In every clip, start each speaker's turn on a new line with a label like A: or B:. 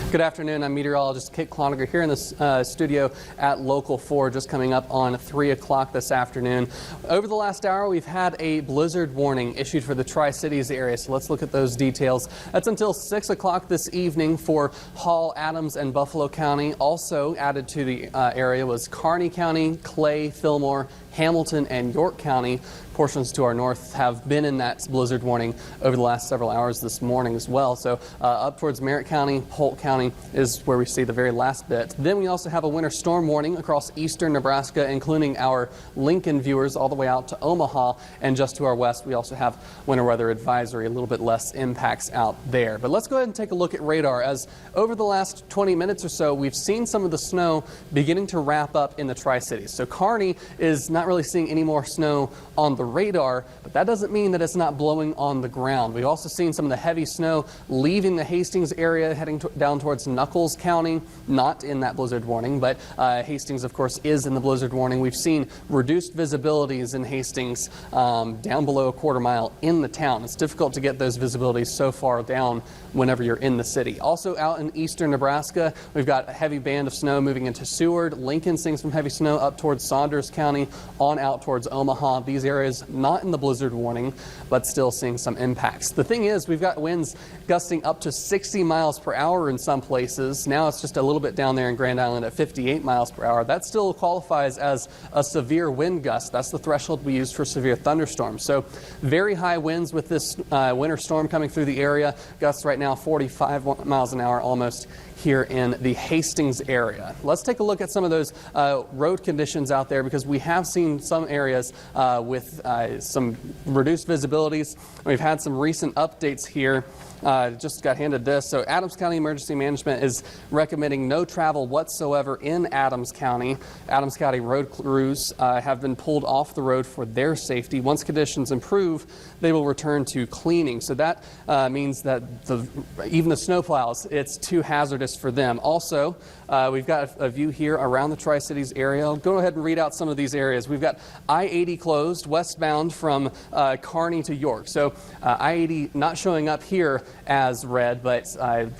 A: Good afternoon. I'm meteorologist Kit Cloninger here in the studio at Local 4, just coming up on 3 o'clock this afternoon. Over the last hour, we've had a blizzard warning issued for the Tri-Cities area, so let's look at those details. That's until 6 o'clock this evening for Hall, Adams, and Buffalo County. Also added to the area was Kearney County, Clay, Fillmore, Hamilton, and York County. Portions to our north have been in that blizzard warning over the last several hours this morning as well. So up towards Merritt County, Polk County is where we see the very last bit. Then we also have a winter storm warning across eastern Nebraska, including our Lincoln viewers all the way out to Omaha. And just to our west, we also have winter weather advisory, a little bit less impacts out there. But let's go ahead and take a look at radar, as over the last 20 minutes or so, we've seen some of the snow beginning to wrap up in the Tri-Cities. So Kearney is not really seeing any more snow on the radar, but that doesn't mean that it's not blowing on the ground. We've also seen some of the heavy snow leaving the Hastings area, heading down towards Nuckolls County, not in that blizzard warning, but Hastings, of course, is in the blizzard warning. We've seen reduced visibilities in Hastings down below a quarter mile in the town. It's difficult to get those visibilities so far down whenever you're in the city. Also out in eastern Nebraska, we've got a heavy band of snow moving into Seward. Lincoln seeing some heavy snow up towards Saunders County, on out towards Omaha. These areas not in the blizzard warning, but still seeing some impacts. The thing is, we've got winds gusting up to 60 miles per hour in some places. Now it's just a little bit down there in Grand Island at 58 miles per hour. That still qualifies as a severe wind gust. That's the threshold we use for severe thunderstorms. So very high winds with this winter storm coming through the area. Gusts right now 45 miles an hour almost here in the Hastings area. Let's take a look at some of those road conditions out there, because we have seen some areas with some reduced visibilities. We've had some recent updates here. Just got handed this. So Adams County Emergency Management is recommending no travel whatsoever in Adams County. Adams County road crews have been pulled off the road for their safety. Once conditions improve, they will return to cleaning. So that means that even the snowplows, it's too hazardous for them. Also, we've got a view here around the Tri-Cities area. I'll go ahead and read out some of these areas. We've got I-80 closed westbound from Kearney to York. So I-80 not showing up here as red, but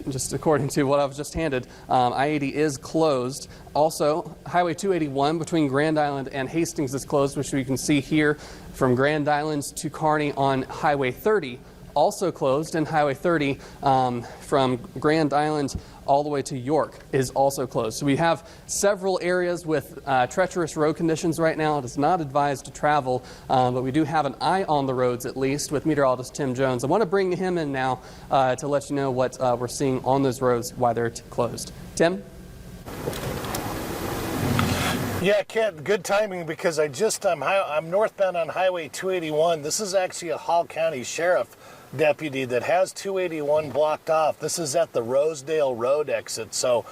A: just according to what I've just handed, I-80 is closed. Also, Highway 281 between Grand Island and Hastings is closed, which we can see here from Grand Island to Kearney on Highway 30. Also closed, and Highway 30 from Grand Island all the way to York is also closed. So we have several areas with treacherous road conditions right now. It is not advised to travel, but we do have an eye on the roads, at least, with meteorologist Tim Jones. I want to bring him in now to let you know what we're seeing on those roads, why they're closed. Tim?
B: Yeah, Kent, good timing, because I'm northbound on Highway 281. This is actually a Hall County Sheriff deputy that has 281 blocked off. This is at the Rosedale Road exit, so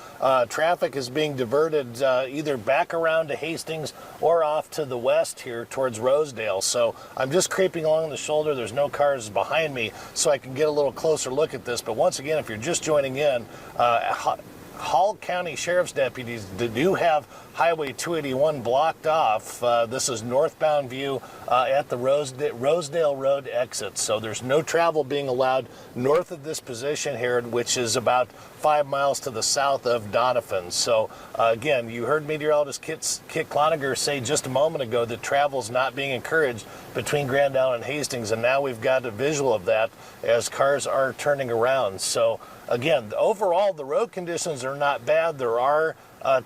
B: traffic is being diverted either back around to Hastings or off to the west here towards Rosedale. So I'm just creeping along the shoulder. There's no cars behind me, so I can get a little closer look at this. But once again, if you're just joining in, Hall County Sheriff's deputies do have Highway 281 blocked off. This is northbound view at the Rosedale Road exit. So there's no travel being allowed north of this position here, which is about 5 miles to the south of Doniphan. So again, you heard meteorologist Kit Cloninger say just a moment ago that travel is not being encouraged between Grand Island and Hastings, and now we've got a visual of that as cars are turning around. So again, overall, the road conditions are not bad. There are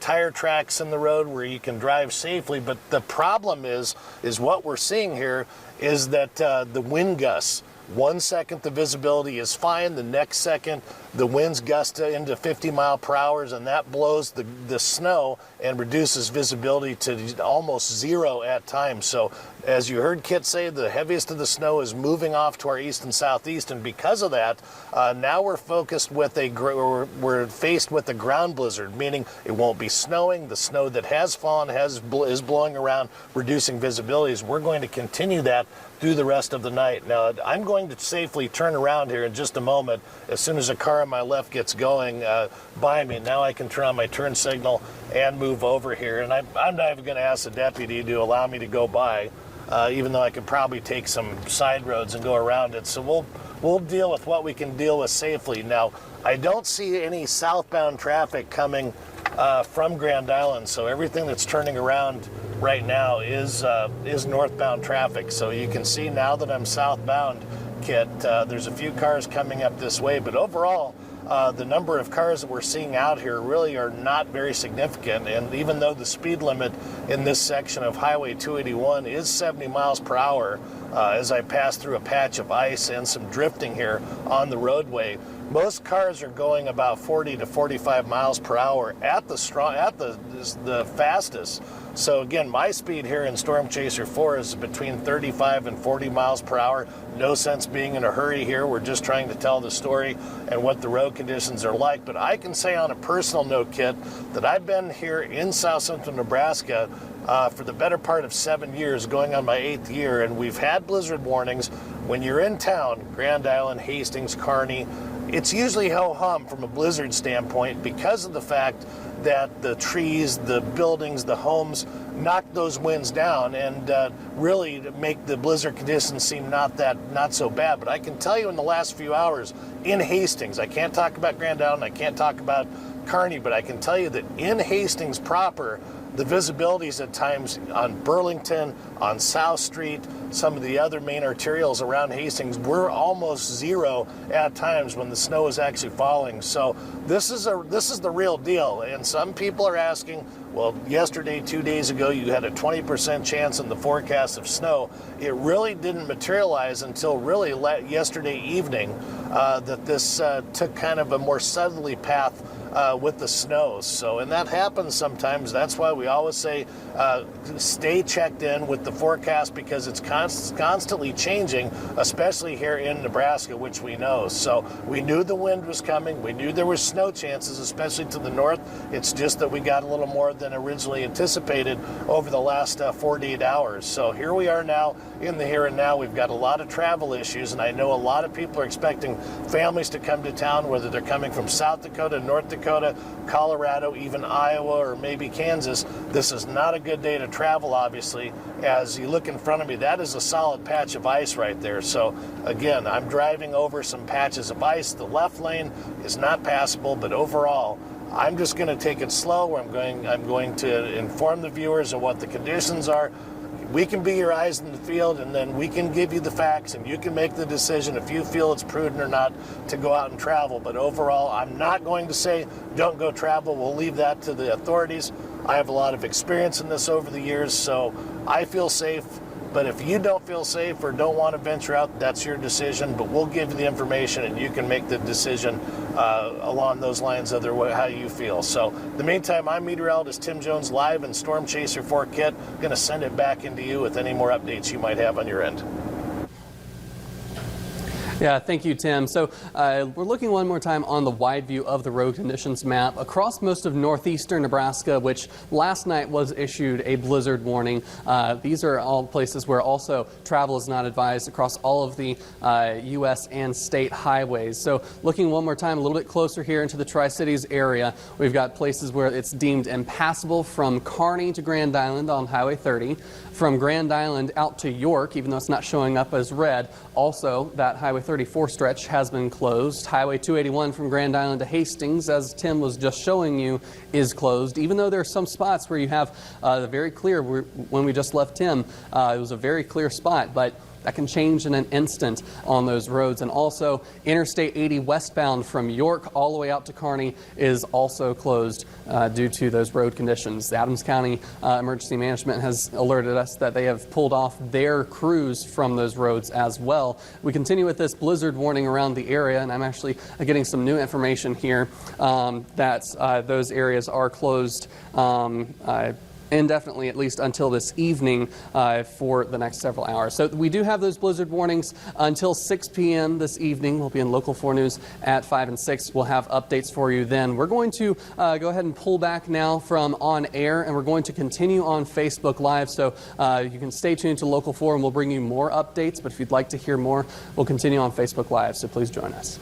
B: tire tracks in the road where you can drive safely, but the problem is what we're seeing here is that the wind gusts. 1 second the visibility is fine, the next second the winds gust into 50 mile per hour, and that blows the snow and reduces visibility to almost zero at times. So as you heard Kit say, the heaviest of the snow is moving off to our east and southeast, and because of that, now we're faced with a ground blizzard, meaning it won't be snowing. The snow that has fallen is blowing around, reducing visibilities. We're going to continue that through the rest of the night. Now, I'm going to safely turn around here in just a moment as soon as a car on my left gets going by me. Now I can turn on my turn signal and move over here. And I'm not even going to ask the deputy to allow me to go by. even though I could probably take some side roads and go around it. So we'll deal with what we can deal with safely. Now, I don't see any southbound traffic coming from Grand Island, so everything that's turning around right now is northbound traffic. So you can see now that I'm southbound, Kit, there's a few cars coming up this way, but overall, the number of cars that we're seeing out here really are not very significant. And even though the speed limit in this section of Highway 281 is 70 miles per hour, as I pass through a patch of ice and some drifting here on the roadway, most cars are going about 40 to 45 miles per hour at the fastest. So again, my speed here in Storm Chaser 4 is between 35 and 40 miles per hour. No sense being in a hurry here. We're just trying to tell the story and what the road conditions are like. But I can say on a personal note, Kit, that I've been here in South Central Nebraska for the better part of 7 years, going on my 8th year, and we've had blizzard warnings. When you're in town, Grand Island, Hastings, Kearney, it's usually ho-hum from a blizzard standpoint because of the fact that the trees, the buildings, the homes knock those winds down and really make the blizzard conditions seem not so bad. But I can tell you in the last few hours in Hastings, I can't talk about Grand Island, I can't talk about Kearney, but I can tell you that in Hastings proper, the visibilities at times on Burlington, on South Street, some of the other main arterials around Hastings were almost zero at times when the snow is actually falling. So this is the real deal. And some people are asking, well, yesterday, 2 days ago, you had a 20% chance in the forecast of snow. It really didn't materialize until really yesterday evening that this took kind of a more southerly path with the snow. So, and that happens sometimes. That's why we always say stay checked in with the forecast, because it's constantly changing, especially here in Nebraska, which we know. So we knew the wind was coming. We knew there were snow chances, especially to the north. It's just that we got a little more than originally anticipated over the last 48 hours. So here we are now in the here and now. We've got a lot of travel issues, and I know a lot of people are expecting families to come to town, whether they're coming from South Dakota, North Dakota, Colorado, even Iowa, or maybe Kansas. This is not a good day to travel, obviously. As you look in front of me, that is a solid patch of ice right there. So again, I'm driving over some patches of ice. The left lane is not passable, but overall, I'm just going to take it slow. I'm going to inform the viewers of what the conditions are. We can be your eyes in the field, and then we can give you the facts, and you can make the decision if you feel it's prudent or not to go out and travel. But overall, I'm not going to say don't go travel. We'll leave that to the authorities. I have a lot of experience in this over the years, so I feel safe. But if you don't feel safe or don't want to venture out, that's your decision. But we'll give you the information, and you can make the decision along those lines of how you feel. So in the meantime, I'm meteorologist Tim Jones, live in Storm Chaser 4 Kit. Going to send it back into you with any more updates you might have on your end.
A: Yeah, thank you, Tim. So we're looking one more time on the wide view of the road conditions map across most of northeastern Nebraska, which last night was issued a blizzard warning. These are all places where also travel is not advised across all of the U.S. and state highways. So looking one more time a little bit closer here into the Tri-Cities area, we've got places where it's deemed impassable from Kearney to Grand Island on Highway 30, from Grand Island out to York, even though it's not showing up as red. Also, that Highway 34 stretch has been closed. Highway 281 from Grand Island to Hastings, as Tim was just showing you, is closed, even though there are some spots where you have the very clear, when we just left Tim, it was a very clear spot, but that can change in an instant on those roads. And also, Interstate 80 westbound from York all the way out to Kearney is also closed due to those road conditions. The Adams County Emergency Management has alerted us that they have pulled off their crews from those roads as well. We continue with this blizzard warning around the area, and I'm actually getting some new information here that those areas are closed indefinitely, at least until this evening, for the next several hours. So we do have those blizzard warnings until 6 p.m. this evening. We'll be in Local 4 News at 5 and 6. We'll have updates for you then. We're going to go ahead and pull back now from on air, and we're going to continue on Facebook Live. So you can stay tuned to Local 4, and we'll bring you more updates. But if you'd like to hear more, we'll continue on Facebook Live. So please join us.